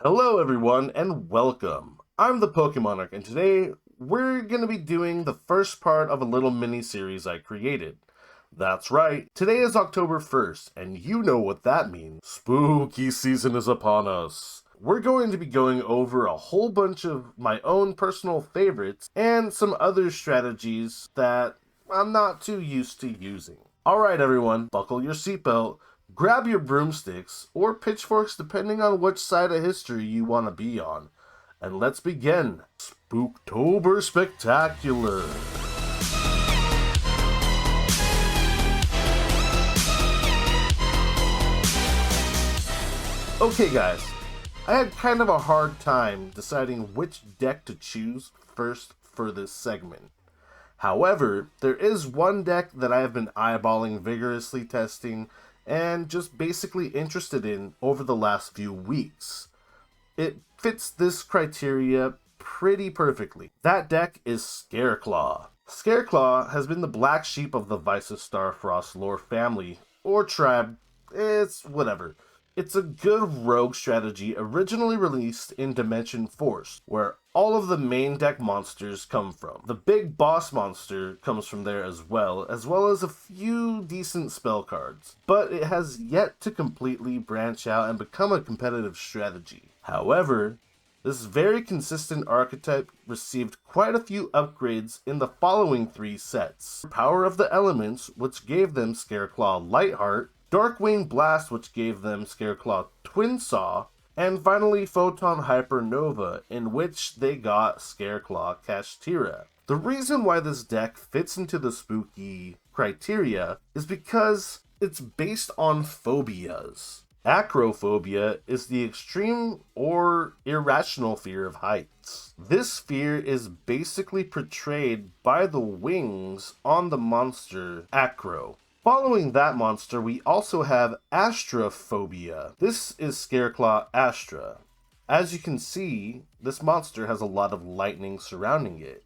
Hello everyone and welcome. I'm the ThePokéMonarch and today we're going to be doing the first part of a little mini-series I created. That's right, today is October 1st and you know what that means. Spooky season is upon us. We're going to be going over a whole bunch of my own personal favorites and some other strategies that I'm not too used to using. Alright everyone, buckle your seatbelt. Grab your broomsticks, or pitchforks depending on which side of history you want to be on. And let's begin. Spooktober Spectacular! Okay guys, I had kind of a hard time deciding which deck to choose first for this segment. However, there is one deck that I have been eyeballing, vigorously testing, and just basically interested in over the last few weeks. It fits this criteria pretty perfectly. That deck is Scareclaw. Scareclaw has been the black sheep of the Vice of Starfrost lore family, or tribe, it's whatever. It's a good rogue strategy originally released in Dimension Force, where all of the main deck monsters come from. The big boss monster comes from there as well as a few decent spell cards. But it has yet to completely branch out and become a competitive strategy. However, this very consistent archetype received quite a few upgrades in the following three sets. Power of the Elements, which gave them Scareclaw Lightheart, Darkwing Blast, which gave them Scareclaw Twin Saw, and finally Photon Hypernova, in which they got Scareclaw Kashtira. The reason why this deck fits into the spooky criteria is because it's based on phobias. Acrophobia is the extreme or irrational fear of heights. This fear is basically portrayed by the wings on the monster Acro. Following that monster, we also have Astrophobia. This is Scareclaw Astra. As you can see, this monster has a lot of lightning surrounding it.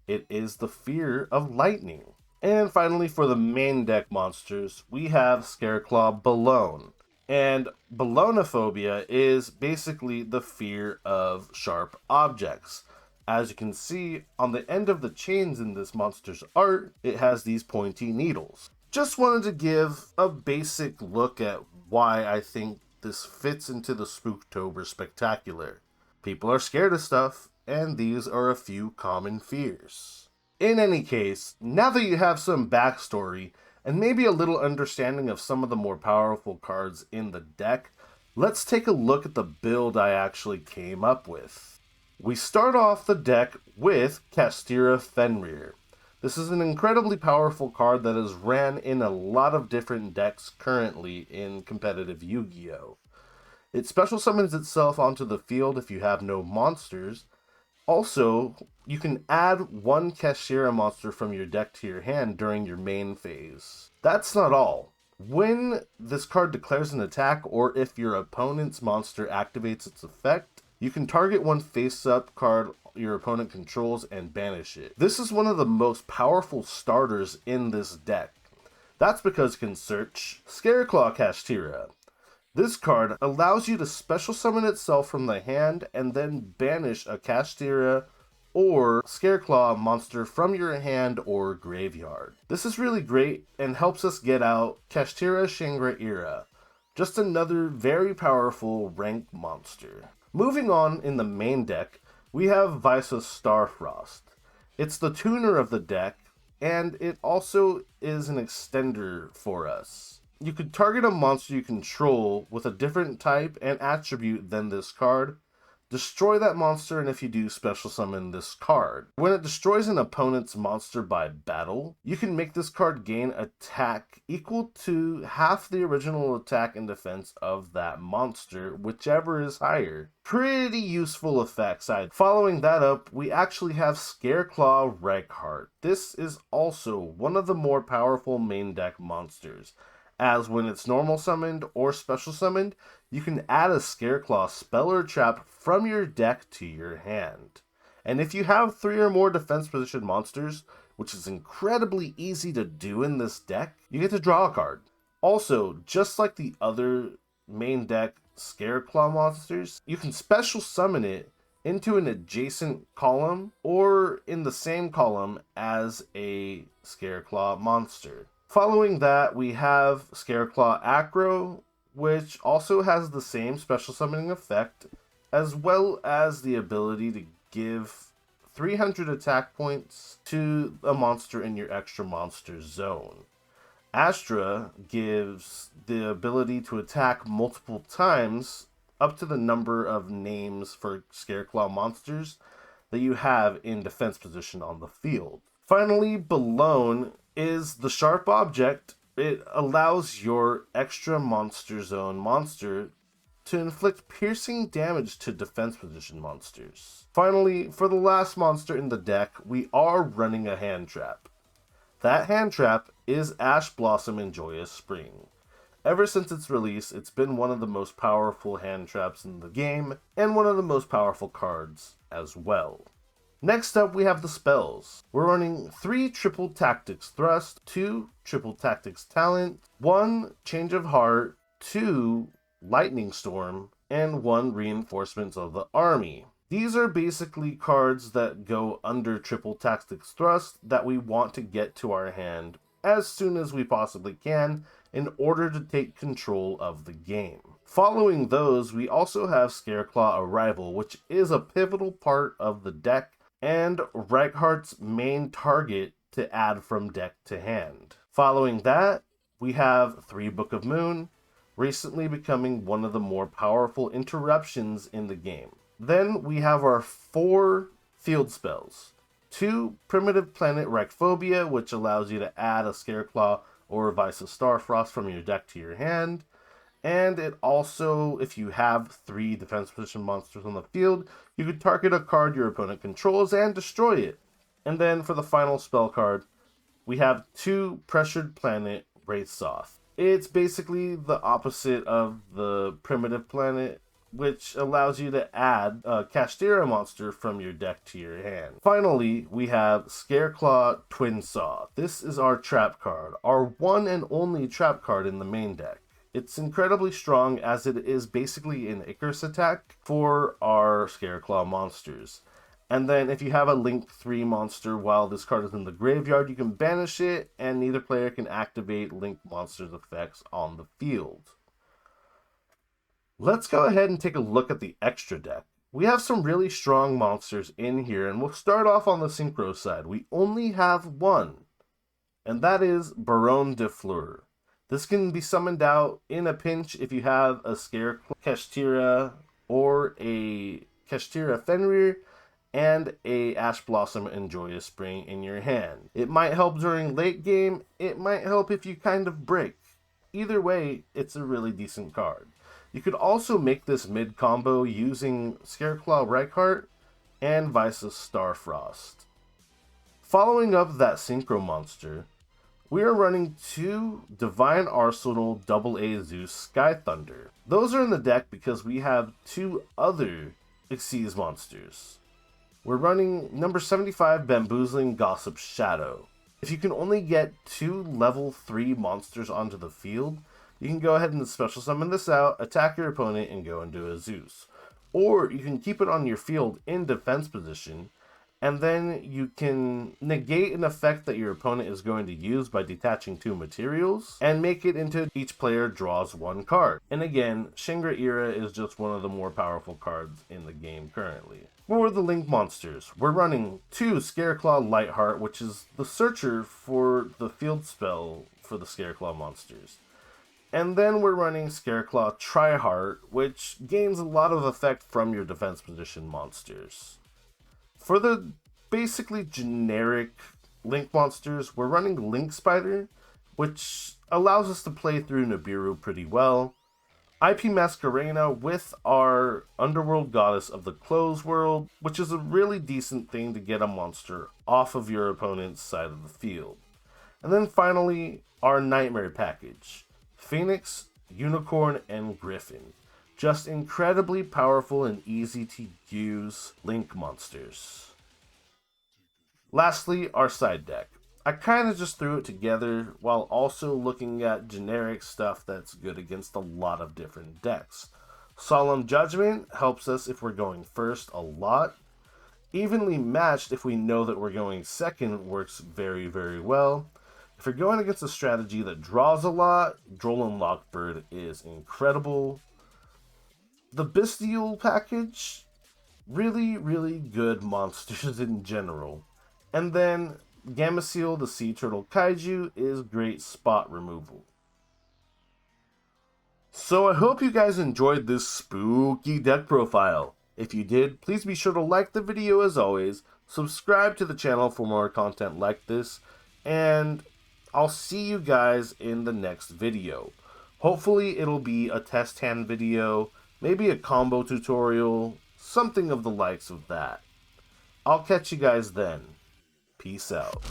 It is the fear of lightning. And finally, for the main deck monsters, we have Scareclaw Balone. And Ballonophobia is basically the fear of sharp objects. As you can see, on the end of the chains in this monster's art, it has these pointy needles. Just wanted to give a basic look at why I think this fits into the Spooktober Spectacular. People are scared of stuff, and these are a few common fears. In any case, now that you have some backstory, and maybe a little understanding of some of the more powerful cards in the deck, let's take a look at the build I actually came up with. We start off the deck with Kashtira Fenrir. This is an incredibly powerful card that is ran in a lot of different decks currently in competitive Yu-Gi-Oh! It special summons itself onto the field if you have no monsters. Also, you can add one Kashtira monster from your deck to your hand during your main phase. That's not all. When this card declares an attack, or if your opponent's monster activates its effect, you can target one face-up card your opponent controls and banish it. This is one of the most powerful starters in this deck. That's because it can search Scareclaw Kashtira. This card allows you to special summon itself from the hand and then banish a Kashtira or Scareclaw monster from your hand or graveyard. This is really great and helps us get out Kashtira Shangra-Ira, just another very powerful rank monster. Moving on in the main deck, we have Vice of Starfrost. It's the tuner of the deck, and it also is an extender for us. You could target a monster you control with a different type and attribute than this card, destroy that monster, and if you do, special summon this card. When it destroys an opponent's monster by battle, you can make this card gain attack equal to half the original attack and defense of that monster, whichever is higher. Pretty useful effects. Following that up, we actually have Scareclaw Reichheart. This is also one of the more powerful main deck monsters, as when it's normal summoned or special summoned, you can add a Scareclaw spell or trap from your deck to your hand. And if you have 3 or more defense position monsters, which is incredibly easy to do in this deck, you get to draw a card. Also, just like the other main deck Scareclaw monsters, you can special summon it into an adjacent column or in the same column as a Scareclaw monster. Following that, we have Scareclaw Acro, which also has the same special summoning effect, as well as the ability to give 300 attack points to a monster in your extra monster zone. Astra gives the ability to attack multiple times up to the number of names for Scareclaw monsters that you have in defense position on the field. Finally, Balone is the Sharp Object. It allows your extra monster zone monster to inflict piercing damage to defense position monsters. Finally, for the last monster in the deck, we are running a hand trap. That hand trap is Ash Blossom in Joyous Spring. Ever since its release, it's been one of the most powerful hand traps in the game, and one of the most powerful cards as well. Next up, we have the spells. We're running 3 Triple Tactics Thrust, 2 Triple Tactics Talent, 1 Change of Heart, 2 Lightning Storm, and 1 Reinforcements of the Army. These are basically cards that go under Triple Tactics Thrust that we want to get to our hand as soon as we possibly can in order to take control of the game. Following those, we also have Scareclaw Arrival, which is a pivotal part of the deck and Reichart's main target to add from deck to hand. Following that, we have 3 Book of Moon, recently becoming one of the more powerful interruptions in the game. Then we have our 4 field spells. 2 Primitive Planet Reichphobia, which allows you to add a Scareclaw or a Vice of Starfrost from your deck to your hand. And it also, if you have 3 defense position monsters on the field, you could target a card your opponent controls and destroy it. And then for the final spell card, we have 2 Pressured Planet Wraithsoth. It's basically the opposite of the Primitive Planet, which allows you to add a Kashtira monster from your deck to your hand. Finally, we have Scareclaw Twin Saw. This is our trap card, our one and only trap card in the main deck. It's incredibly strong as it is basically an Icarus attack for our Scareclaw monsters. And then if you have a Link 3 monster while this card is in the graveyard, you can banish it and neither player can activate Link monsters effects on the field. Let's go ahead and take a look at the extra deck. We have some really strong monsters in here, and we'll start off on the Synchro side. We only have one, and that is Baronne de Fleur. This can be summoned out in a pinch if you have a Scareclaw Kashtira or a Kashtira Fenrir and a Ash Blossom and Joyous Spring in your hand. It might help during late game, it might help if you kind of break. Either way, it's a really decent card. You could also make this mid combo using Scareclaw Reichart and Vice of Starfrost. Following up that Synchro monster, we are running 2 Divine Arsenal AA Zeus Sky Thunder. Those are in the deck because we have 2 other Xyz monsters. We're running number 75 Bamboozling Gossip Shadow. If you can only get 2 level 3 monsters onto the field, you can go ahead and special summon this out, attack your opponent, and go into a Zeus. Or you can keep it on your field in defense position, and then you can negate an effect that your opponent is going to use by detaching 2 materials, and make it into each player draws 1 card. And again, Shinra Era is just one of the more powerful cards in the game currently. For the Link monsters, we're running 2 Scareclaw Lightheart, which is the searcher for the field spell for the Scareclaw monsters. And then we're running Scareclaw Triheart, which gains a lot of effect from your defense position monsters. For the basically generic Link monsters, we're running Link Spider, which allows us to play through Nibiru pretty well. IP Masquerena with our Underworld Goddess of the Closed World, which is a really decent thing to get a monster off of your opponent's side of the field. And then finally, our Nightmare package. Phoenix, Unicorn, and Griffin. Just incredibly powerful and easy to use Link monsters. Lastly, our side deck. I kind of just threw it together while also looking at generic stuff that's good against a lot of different decks. Solemn Judgment helps us if we're going first a lot. Evenly Matched, if we know that we're going second, works very, very well. If you're going against a strategy that draws a lot, Drolan Lockbird is incredible. The Bestial package, really, really good monsters in general. And then Gameciel, the Sea Turtle Kaiju, is great spot removal. So I hope you guys enjoyed this spooky deck profile. If you did, please be sure to like the video as always, subscribe to the channel for more content like this, and I'll see you guys in the next video. Hopefully it'll be a test hand video, maybe a combo tutorial, something of the likes of that. I'll catch you guys then. Peace out.